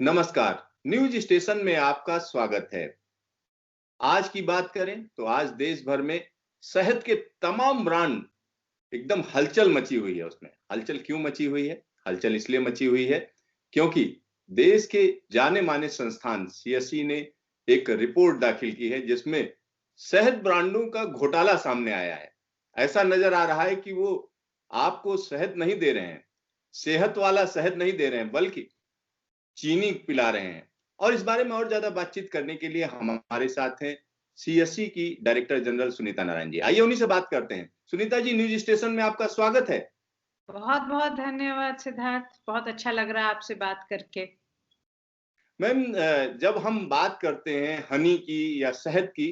नमस्कार। News station में आपका स्वागत है। आज की बात करें तो आज देश भर में शहद के तमाम ब्रांड एकदम हलचल मची हुई है। उसमें हलचल क्यों मची हुई है? हलचल इसलिए मची हुई है क्योंकि देश के जाने माने संस्थान सीएससी ने एक रिपोर्ट दाखिल की है जिसमें शहद ब्रांडों का घोटाला सामने आया है। ऐसा नजर आ रहा है कि वो आपको शहद नहीं दे रहे हैं, सेहत वाला शहद नहीं दे रहे हैं, बल्कि चीनी पिला रहे हैं। और इस बारे में और ज्यादा बातचीत करने के लिए हमारे साथ हैं सीएससी की डायरेक्टर जनरल सुनीता नारायण जी। आइए उन्हीं से बात करते हैं। सुनीता जी, न्यूज स्टेशन में आपका स्वागत है। बहुत बहुत धन्यवाद सिद्धार्थ, बहुत अच्छा लग रहा है आपसे बात करके। मैम, जब हम बात करते हैं हनी की या शहद की,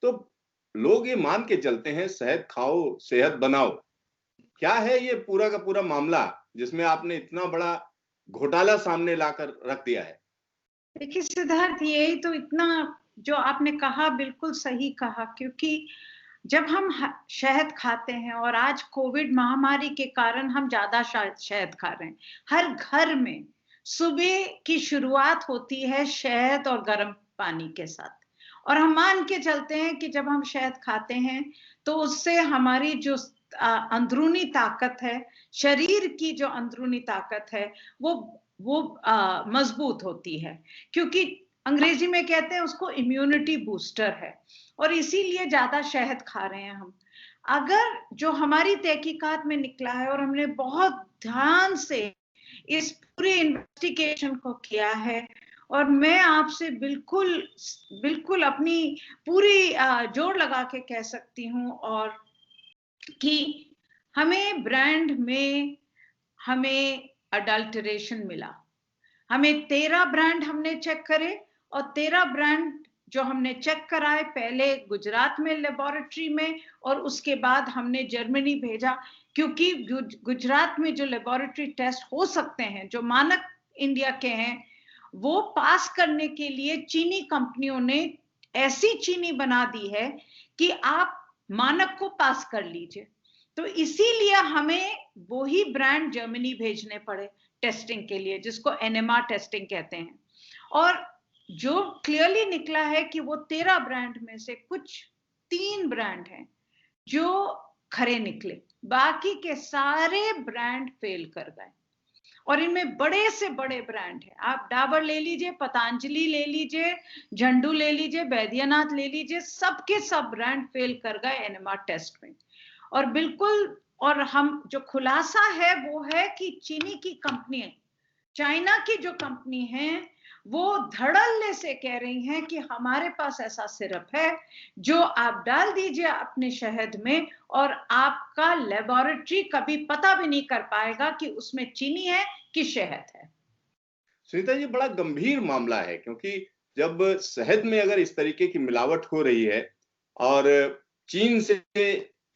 तो लोग ये मान के चलते हैं शहद खाओ सेहत बनाओ। क्या है ये पूरा का पूरा मामला जिसमें आपने इतना बड़ा घोटाला सामने लाकर रख दिया है? देखिए सिद्धार्थ, यही तो इतना जो आपने कहा बिल्कुल सही कहा, क्योंकि जब हम शहद खाते हैं और आज कोविड महामारी के कारण हम ज्यादा शहद खा रहे हैं। हर घर में सुबह की शुरुआत होती है शहद और गर्म पानी के साथ, और हम मान के चलते हैं कि जब हम शहद खाते हैं तो उससे हमारी जो अंदरूनी ताकत है, शरीर की जो अंदरूनी ताकत है वो मजबूत होती है, क्योंकि अंग्रेजी में कहते हैं उसको इम्यूनिटी बूस्टर है, और इसीलिए ज्यादा शहद खा रहे हैं हम। अगर जो हमारी तहकीकात में निकला है और हमने बहुत ध्यान से इस पूरे इन्वेस्टिगेशन को किया है, और मैं आपसे बिल्कुल बिल्कुल अपनी पूरी जोर लगा के कह सकती हूँ और कि हमें ब्रांड में हमें अडल्टरेशन मिला। हमें 13 ब्रांड हमने चेक करे, और 13 ब्रांड जो हमने चेक कराए, पहले गुजरात में लेबोरेटरी में और उसके बाद हमने जर्मनी भेजा, क्योंकि गुजरात में जो लेबोरेटरी टेस्ट हो सकते हैं जो मानक इंडिया के हैं, वो पास करने के लिए चीनी कंपनियों ने ऐसी चीनी बना दी है कि आप मानक को पास कर लीजिए। तो इसीलिए हमें वही ब्रांड जर्मनी भेजने पड़े टेस्टिंग के लिए, जिसको एनएमआर टेस्टिंग कहते हैं। और जो क्लियरली निकला है कि वो 13 ब्रांड में से कुछ 3 ब्रांड हैं जो खरे निकले, बाकी के सारे ब्रांड फेल कर गए। और इनमें बड़े से बड़े ब्रांड हैं, आप डाबर ले लीजिए, पतंजलि ले लीजिए, झंडू ले लीजिए, बैद्यनाथ ले लीजिए, सबके सब ब्रांड फेल कर गए एनएमआर टेस्ट में। और बिल्कुल, और हम जो खुलासा है वो है कि चीनी की कंपनी, चाइना की जो कंपनी है, वो धड़ल्ले से कह रही हैं कि हमारे पास ऐसा सिरप है जो आप डाल दीजिए अपने शहद में, और आपका लेबोरेटरी कभी पता भी नहीं कर पाएगा कि उसमें चीनी है कि शहद है। सुनीता जी, बड़ा गंभीर मामला है क्योंकि जब शहद में अगर इस तरीके की मिलावट हो रही है और चीन से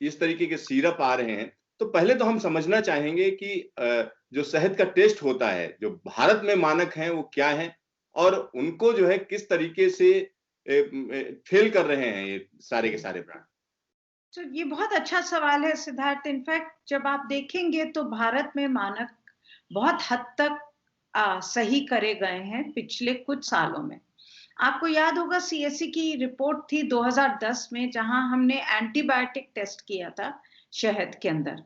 इस तरीके के सिरप आ रहे हैं, तो पहले तो हम समझना चाहेंगे कि जो शहद का टेस्ट होता है, जो भारत में मानक हैं, वो क्या हैं और उनको जो है किस तरीके से फेल कर रहे हैं ये सारे के सारे ब्रांड। तो ये बहुत अच्छा सवाल है सिद्धार्थ। इनफैक्ट जब आप देखेंगे तो भारत में मानक बहुत हद तक सही करे गए हैं पिछले कुछ सालों में। आपको याद होगा सीएससी की रिपोर्ट थी 2010 में, जहां हमने एंटीबायोटिक टेस्ट किया था शहद के अंदर।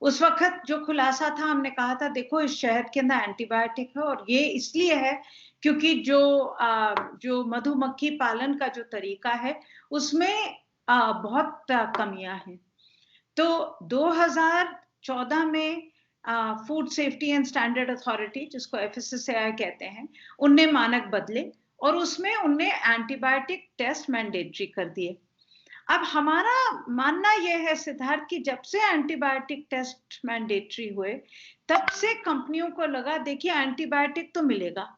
उस वक्त जो खुलासा था, हमने कहा था देखो इस शहद के अंदर एंटीबायोटिक है, और ये इसलिए है क्योंकि जो मधुमक्खी पालन का जो तरीका है उसमें बहुत कमियां हैं। तो 2014 में food safety and standard authority, जिसको एफएसएसएआई कहते हैं, उनने मानक बदले और उसमें उनने एंटीबायोटिक टेस्ट मैंडेटरी कर दिए। अब हमारा मानना यह है सिद्धार्थ कि जब से एंटीबायोटिक टेस्ट मैंडेटरी हुए, तब से कंपनियों को लगा देखिए एंटीबायोटिक तो मिलेगा,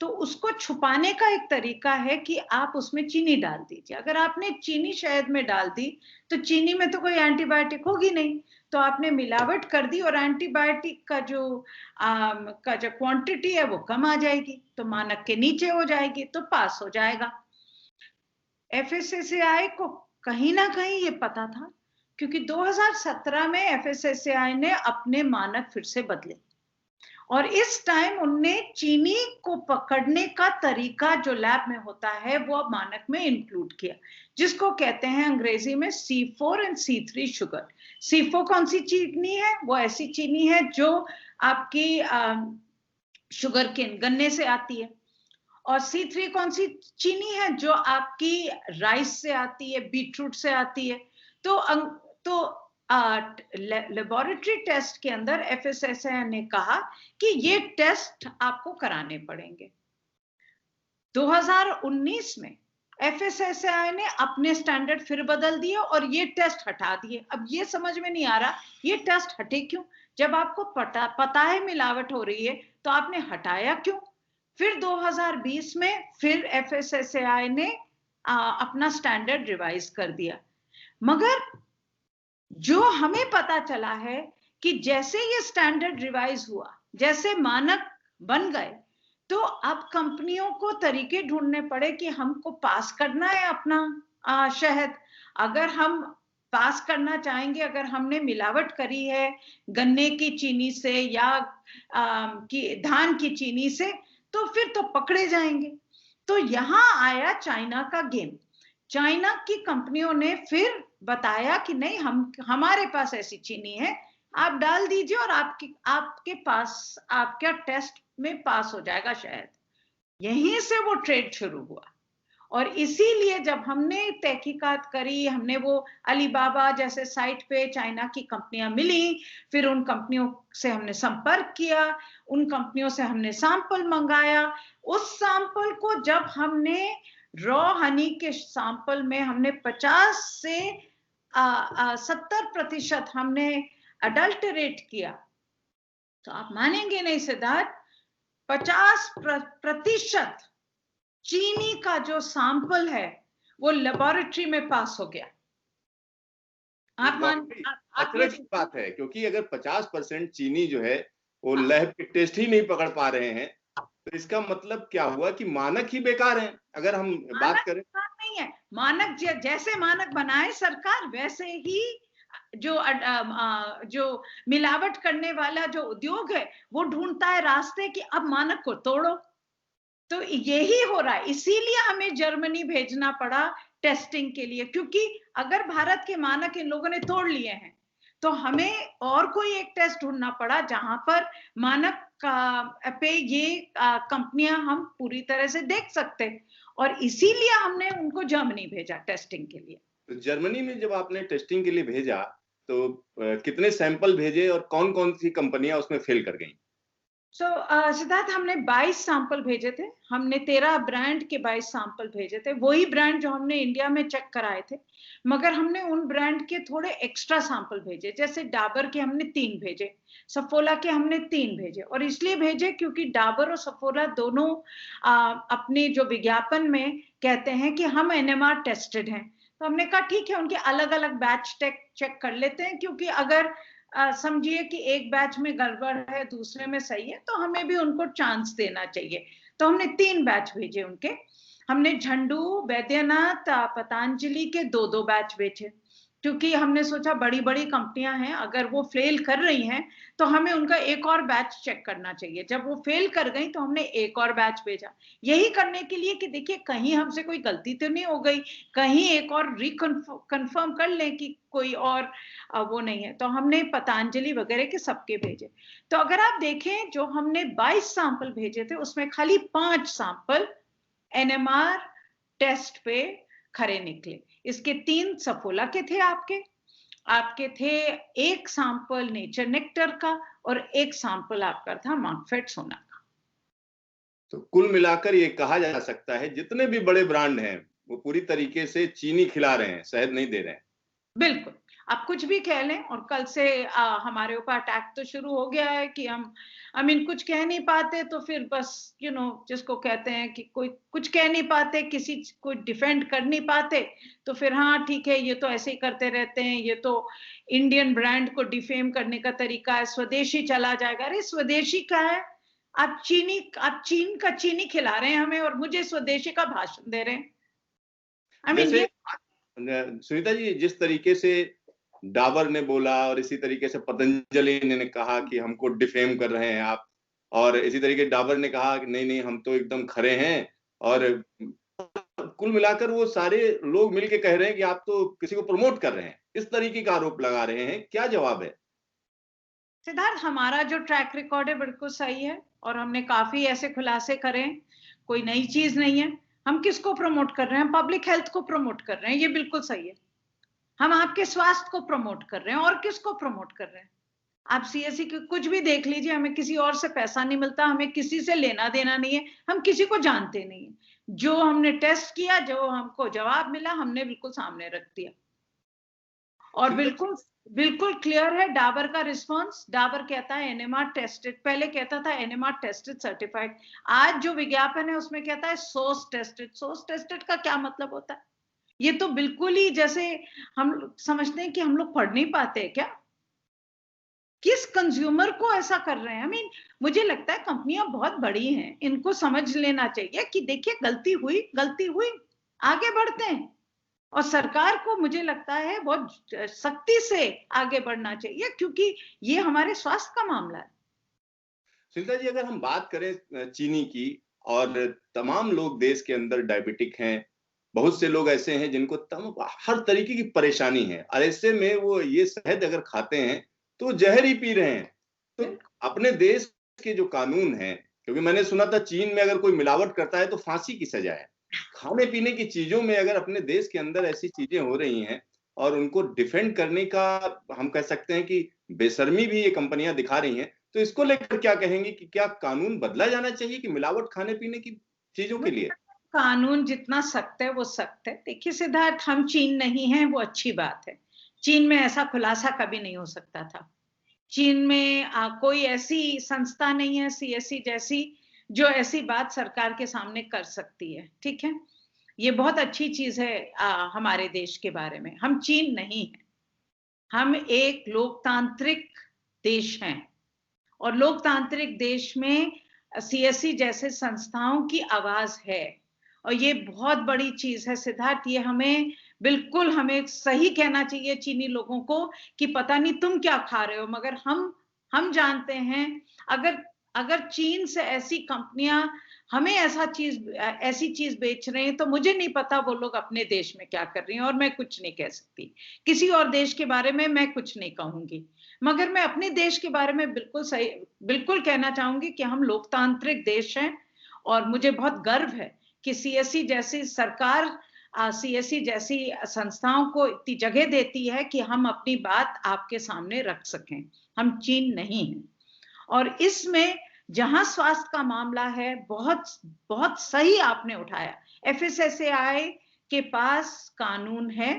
तो उसको छुपाने का एक तरीका है कि आप उसमें चीनी डाल दीजिए। अगर आपने चीनी शहद में डाल दी तो चीनी में तो कोई एंटीबायोटिक होगी नहीं, तो आपने मिलावट कर दी और एंटीबायोटिक का जो क्वांटिटी है वो कम आ जाएगी, तो मानक के नीचे हो जाएगी, तो पास हो जाएगा। एफएसएसएआई को कहीं ना कहीं ये पता था, क्योंकि 2017 में एफएसएसएआई ने अपने मानक फिर से बदले और इस टाइम उनने चीनी को पकड़ने का तरीका जो लैब में होता है वो अब मानक में इंक्लूड किया, जिसको कहते हैं अंग्रेजी में C4 और C3 शुगर। C4 कौन सी चीनी है? वो ऐसी चीनी है जो आपकी शुगर केन गन्ने से आती है। और C3 कौन सी चीनी है? जो आपकी राइस से आती है, बीटरूट से आती है। तो लेबोरेटरी टेस्ट के अंदर FSSAI ने कहा कि ये टेस्ट आपको कराने पड़ेंगे। 2019 में FSSAI ने अपने स्टैंडर्ड फिर बदल दिए और ये टेस्ट हटा दिए। अब ये समझ में नहीं आ रहा ये टेस्ट हटे क्यों? जब आपको पता है मिलावट हो रही है तो आपने हटाया क्यों? फिर 2020 में फिर FSSAI ने अपना स्टैंडर्ड रिवाइज कर दिया। मगर जो हमें पता चला है कि जैसे ये स्टैंडर्ड रिवाइज हुआ, जैसे मानक बन गए, तो अब कंपनियों को तरीके ढूंढने पड़े कि हमको पास करना है अपना शहद। अगर हम पास करना चाहेंगे, अगर हमने मिलावट करी है गन्ने की चीनी से या धान की चीनी से, तो फिर तो पकड़े जाएंगे। तो यहां आया चाइना का गेम। चाइना की कंपनियों ने फिर बताया कि नहीं, हमारे पास ऐसी चीनी है, आप डाल दीजिए और आपके पास आपका टेस्ट में पास हो जाएगा शहद। यहीं से वो ट्रेड शुरू हुआ। और इसीलिए जब हमने तहकीकात करी, हमने वो अलीबाबा जैसे साइट पे चाइना की कंपनियां मिली, फिर उन कंपनियों से हमने संपर्क किया, उन कंपनियों से हमने सैंपल मंगाया। उस सैंपल को जब हमने रॉ हनी के सैंपल में हमने 50 से 70% हमने अडल्टरेट किया, तो आप मानेंगे नहीं सिद्धार्थ, 50% चीनी का जो सैंपल है वो लेबोरेटरी में पास हो गया। अचरज की बात है, क्योंकि अगर 50% चीनी जो है वो लैब के टेस्ट ही नहीं पकड़ पा रहे हैं, तो इसका मतलब क्या हुआ कि मानक ही बेकार हैं। अगर हम बात करें, नहीं है मानक, जैसे मानक बनाए सरकार वैसे ही जो मिलावट करने वाला जो उद्योग है वो ढूंढता है रास्ते कि अब मानक को तोड़ो। तो यही हो रहा है, इसीलिए हमें जर्मनी भेजना पड़ा टेस्टिंग के लिए, क्योंकि अगर भारत के मानक इन लोगों ने तोड़ लिए हैं तो हमें और कोई एक टेस्ट ढूंढना पड़ा जहां पर मानक पे ये कंपनियां हम पूरी तरह से देख सकते, और इसीलिए हमने उनको जर्मनी भेजा टेस्टिंग के लिए। तो जर्मनी में जब आपने टेस्टिंग के लिए भेजा तो कितने सैंपल भेजे और कौन कौन सी कंपनियां उसमें फेल कर गईं? सिद्धार्थ, हमने 22 सैंपल भेजे थे। हमने 13 ब्रांड के 22 सैंपल भेजे थे, वही ब्रांड जो हमने इंडिया में चेक कराए थे, मगर हमने उन ब्रांड के थोड़े एक्स्ट्रा सैंपल भेजे। जैसे डाबर के हमने 3 भेजे, सफोला के हमने 3 भेजे। और इसलिए भेजे क्योंकि डाबर और सफोला दोनों अपने जो विज्ञापन में कहते हैं कि हम NMR टेस्टेड हैं। तो हमने कहा ठीक है, उनके अलग अलग बैच चेक कर लेते हैं, क्योंकि अगर समझिए कि एक बैच में गड़बड़ है दूसरे में सही है, तो हमें भी उनको चांस देना चाहिए। तो हमने 3 बैच भेजे उनके। हमने झंडू, बैद्यनाथ, पतंजलि के 2-2 बैच भेजे, क्योंकि हमने सोचा बड़ी बड़ी कंपनियां हैं, अगर वो फेल कर रही हैं तो हमें उनका एक और बैच चेक करना चाहिए। जब वो फेल कर गई तो हमने एक और बैच भेजा, यही करने के लिए कि देखिए कहीं हमसे कोई गलती तो नहीं हो गई, कहीं एक और रिकन्फर्म कर लें कि कोई और वो नहीं है। तो हमने पतंजलि वगैरह के सबके भेजे। तो अगर आप देखें, जो हमने 22 सैंपल भेजे थे उसमें खाली 5 सैंपल NMR टेस्ट पे खरे निकले। इसके 3 सफोला के थे, आपके थे 1 सैंपल नेचर नेक्टर का और 1 सैंपल आपका था मार्कफेड सोना का। तो कुल मिलाकर ये कहा जा सकता है जितने भी बड़े ब्रांड हैं वो पूरी तरीके से चीनी खिला रहे हैं, शहद नहीं दे रहे हैं। बिल्कुल, आप कुछ भी कह लें, और कल से हमारे ऊपर अटैक तो शुरू हो गया है कि हम कुछ कह नहीं पाते, तो फिर बस जिसको कहते हैं कि कोई कुछ कह नहीं पाते, किसी को डिफेंड कर नहीं पाते, तो फिर हाँ ठीक है, ये तो ऐसे ही करते रहते हैं, ये तो इंडियन ब्रांड को डिफेम करने का तरीका है, स्वदेशी चला जाएगा। अरे स्वदेशी का है, आप चीन का चीनी खिला रहे हैं हमें और मुझे स्वदेशी का भाषण दे रहे हैं। सुनीता जी, जिस तरीके से डाबर ने बोला और इसी तरीके से पतंजलि ने कहा कि हमको डिफेम कर रहे हैं आप, और इसी तरीके डाबर ने कहा कि नहीं नहीं हम तो एकदम खरे हैं, और कुल मिलाकर वो सारे लोग मिलके कह रहे हैं कि आप तो किसी को प्रमोट कर रहे हैं, इस तरीके का आरोप लगा रहे हैं। क्या जवाब है? सिद्धार्थ, हमारा जो ट्रैक रिकॉर्ड है बिल्कुल सही है और हमने काफी ऐसे खुलासे करे हैं, कोई नई चीज नहीं है। हम किसको प्रमोट कर रहे हैं? पब्लिक हेल्थ को प्रमोट कर रहे हैं, ये बिल्कुल सही है। हम आपके स्वास्थ्य को प्रमोट कर रहे हैं, और किसको प्रमोट कर रहे हैं? आप सीएससी के कुछ भी देख लीजिए, हमें किसी और से पैसा नहीं मिलता, हमें किसी से लेना देना नहीं है, हम किसी को जानते नहीं है। जो हमने टेस्ट किया, जो हमको जवाब मिला, हमने बिल्कुल सामने रख दिया। और बिल्कुल बिल्कुल क्लियर है डाबर का रिस्पांस। डाबर कहता है एनएमआर टेस्टेड, पहले कहता था एनएमआर टेस्टेड सर्टिफाइड, आज जो विज्ञापन है उसमें कहता है सोर्स टेस्टेड। सोर्स टेस्टेड का क्या मतलब होता है? ये तो बिल्कुल ही जैसे हम समझते हैं कि हम लोग पढ़ नहीं पाते हैं क्या? किस कंज्यूमर को ऐसा कर रहे हैं? मुझे लगता है कंपनियां बहुत बड़ी हैं, इनको समझ लेना चाहिए कि देखिए गलती हुई, आगे बढ़ते हैं। और सरकार को मुझे लगता है बहुत सख्ती से आगे बढ़ना चाहिए, क्योंकि ये हमारे स्वास्थ्य का मामला है। सुनीता जी, अगर हम बात करें चीनी की, और तमाम लोग देश के अंदर डायबिटिक हैं, बहुत से लोग ऐसे हैं जिनको हर तरीके की परेशानी है, और ऐसे में वो ये शहद अगर खाते हैं तो जहर ही पी रहे हैं। तो अपने देश के जो कानून हैं, क्योंकि मैंने सुना था चीन में अगर कोई मिलावट करता है तो फांसी की सजा है, खाने पीने की चीजों में अगर अपने देश के अंदर ऐसी चीजें हो रही हैं और उनको डिफेंड करने का, हम कह सकते हैं कि बेशर्मी भी ये कंपनियां दिखा रही हैं, तो इसको लेकर क्या कहेंगे कि क्या कानून बदला जाना चाहिए कि मिलावट खाने पीने की चीजों के लिए? कानून जितना सख्त है वो सख्त है। देखिए सिद्धार्थ, हम चीन नहीं है, वो अच्छी बात है। चीन में ऐसा खुलासा कभी नहीं हो सकता था। चीन में कोई ऐसी संस्था नहीं है सीएससी जैसी जो ऐसी बात सरकार के सामने कर सकती है। ठीक है, ये बहुत अच्छी चीज है हमारे देश के बारे में। हम चीन नहीं है, हम एक लोकतांत्रिक देश हैं, और लोकतांत्रिक देश में सीएससी जैसे संस्थाओं की आवाज है, और ये बहुत बड़ी चीज है सिद्धार्थ। ये हमें सही कहना चाहिए चीनी लोगों को कि पता नहीं तुम क्या खा रहे हो, मगर हम जानते हैं। अगर चीन से ऐसी कंपनियां हमें ऐसी चीज बेच रहे हैं, तो मुझे नहीं पता वो लोग अपने देश में क्या कर रही हैं, और मैं कुछ नहीं कह सकती। किसी और देश के बारे में मैं कुछ नहीं कहूंगी, मगर मैं अपने देश के बारे में बिल्कुल कहना चाहूंगी कि हम लोकतांत्रिक देश हैं। और मुझे बहुत गर्व है कि सीएससी जैसी सरकार, सीएससी जैसी संस्थाओं को इतनी जगह देती है कि हम अपनी बात आपके सामने रख सकें। हम चीन नहीं हैं। और इसमें जहां स्वास्थ्य का मामला है, बहुत बहुत सही आपने उठाया। एफएसएसएआई के पास कानून है,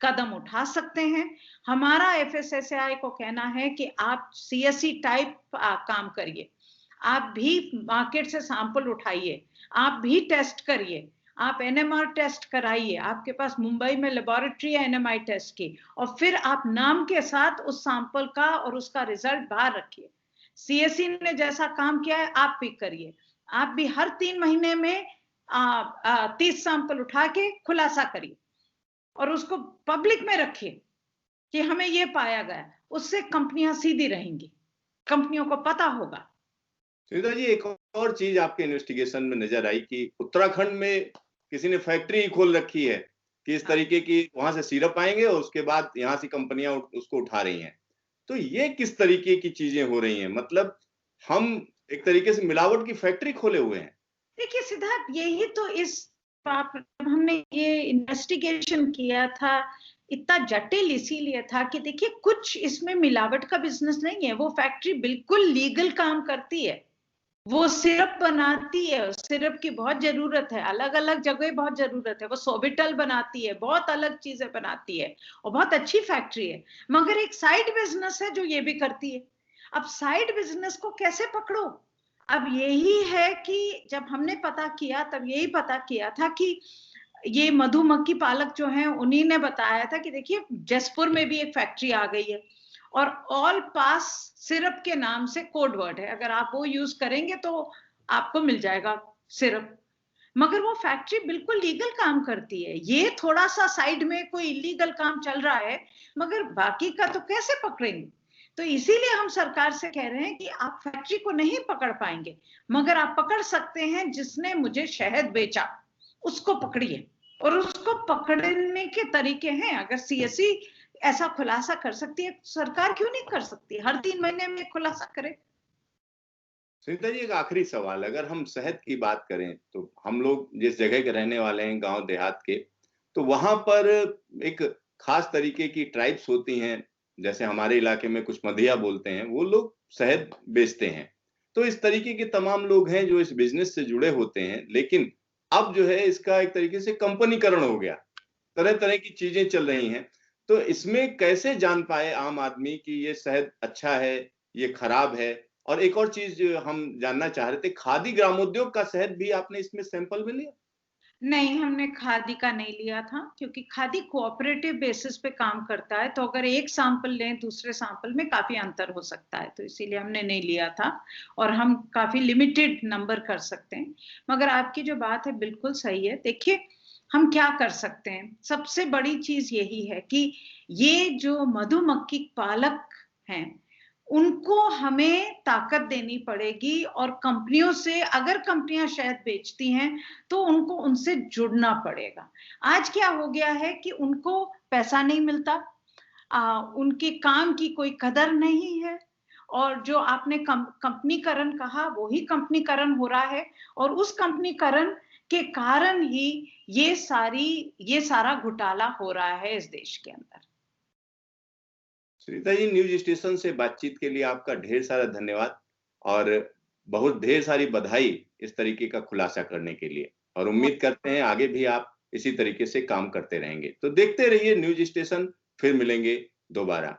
कदम उठा सकते हैं। हमारा एफएसएसएआई को कहना है कि आप सीएससी टाइप काम करिए, आप भी मार्केट से सैंपल उठाइए, आप भी टेस्ट करिए, आप एनएमआर टेस्ट कराइए, आपके पास मुंबई में लेबोरेटरी है एनएमआई टेस्ट की, और फिर आप नाम के साथ उस सैंपल का और उसका रिजल्ट बाहर रखिए। सीएससी ने जैसा काम किया है आप भी करिए। आप भी हर 3 महीने में 30 सैंपल उठा के खुलासा करिए और उसको पब्लिक में रखिए कि हमें ये पाया गया। उससे कंपनियां सीधी रहेंगी, कंपनियों को पता होगा। सुनीता जी, एक और चीज आपके इन्वेस्टिगेशन में नजर आई कि उत्तराखंड में किसी ने फैक्ट्री खोल रखी है कि इस तरीके की, वहां से सिरप आएंगे और उसके बाद यहाँ से कंपनियां उसको उठा रही हैं। तो ये किस तरीके की चीजें हो रही हैं? मतलब हम एक तरीके से मिलावट की फैक्ट्री खोले हुए हैं। देखिए सिद्धार्थ, यही तो जब हमने ये इन्वेस्टिगेशन किया था, इतना जटिल इसीलिए था कि देखिए कुछ इसमें मिलावट का बिजनेस नहीं है। वो फैक्ट्री बिल्कुल लीगल काम करती है, वो सिरप बनाती है, सिरप की बहुत जरूरत है, अलग अलग जगह बहुत जरूरत है। वो सोबिटल बनाती है, बहुत अलग चीजें बनाती है, और बहुत अच्छी फैक्ट्री है। मगर एक साइड बिजनेस है जो ये भी करती है। अब साइड बिजनेस को कैसे पकड़ो? अब यही है कि जब हमने पता किया, तब यही पता किया था कि ये मधुमक्खी पालक जो हैं, उन्हीं ने बताया था कि देखिए जसपुर में भी एक फैक्ट्री आ गई है, और ऑल पास सिरप के नाम से कोड वर्ड है, अगर आप वो यूज करेंगे तो आपको मिल जाएगा सिरप। मगर वो फैक्ट्री बिल्कुल लीगल काम करती है। ये थोड़ा सा साइड में कोई इलीगल काम चल रहा है, मगर बाकी का तो कैसे पकड़ेंगे? तो इसीलिए हम सरकार से कह रहे हैं कि आप फैक्ट्री को नहीं पकड़ पाएंगे, मगर आप पकड़ सकते हैं जिसने मुझे शहद बेचा, उसको पकड़िए। और उसको पकड़ने के तरीके हैं। अगर सीएससी ऐसा खुलासा कर सकती है, सरकार क्यों नहीं कर सकती? हर 3 महीने में खुलासा करे। सुनीता जी, एक आखिरी सवाल, अगर हम शहद की बात करें तो हम लोग जिस जगह के रहने वाले हैं, गांव देहात के, तो वहां पर एक खास तरीके की ट्राइब्स होती हैं, जैसे हमारे इलाके में कुछ मधिया बोलते हैं, वो लोग शहद बेचते हैं। तो इस तरीके के तमाम लोग हैं जो इस बिजनेस से जुड़े होते हैं, लेकिन अब जो है इसका एक तरीके से कंपनीकरण हो गया, तरह तरह की चीजें चल रही हैं। तो इसमें कैसे जान पाए आम आदमी कि ये शहद अच्छा है, ये खराब है? और एक और चीज जो हम जानना चाह रहे थे, खादी ग्रामोद्योग का शहद भी आपने इसमें सैंपल में लिया? नहीं, हमने खादी का नहीं लिया था, क्योंकि खादी कोऑपरेटिव बेसिस पे काम करता है, तो अगर एक सैंपल लें, दूसरे सैंपल में काफी अंतर हो सकता है, तो इसीलिए हमने नहीं लिया था। और हम काफी लिमिटेड नंबर कर सकते हैं। मगर आपकी जो बात है बिल्कुल सही है। देखिए, हम क्या कर सकते हैं? सबसे बड़ी चीज यही है कि ये जो मधुमक्खी पालक हैं, उनको हमें ताकत देनी पड़ेगी। और कंपनियों से, अगर कंपनियां शहद बेचती हैं, तो उनको उनसे जुड़ना पड़ेगा। आज क्या हो गया है कि उनको पैसा नहीं मिलता, उनके काम की कोई कदर नहीं है। और जो आपने कंपनीकरण कहा, वो ही कंपनीकरण हो रहा है। और उस कंपनीकरण के कारण ही ये सारा घोटाला हो रहा है इस देश के अंदर। सुनीता जी, न्यूज स्टेशन से बातचीत के लिए आपका ढेर सारा धन्यवाद, और बहुत ढेर सारी बधाई इस तरीके का खुलासा करने के लिए। और उम्मीद करते हैं आगे भी आप इसी तरीके से काम करते रहेंगे। तो देखते रहिए न्यूज स्टेशन, फिर मिलेंगे दोबारा।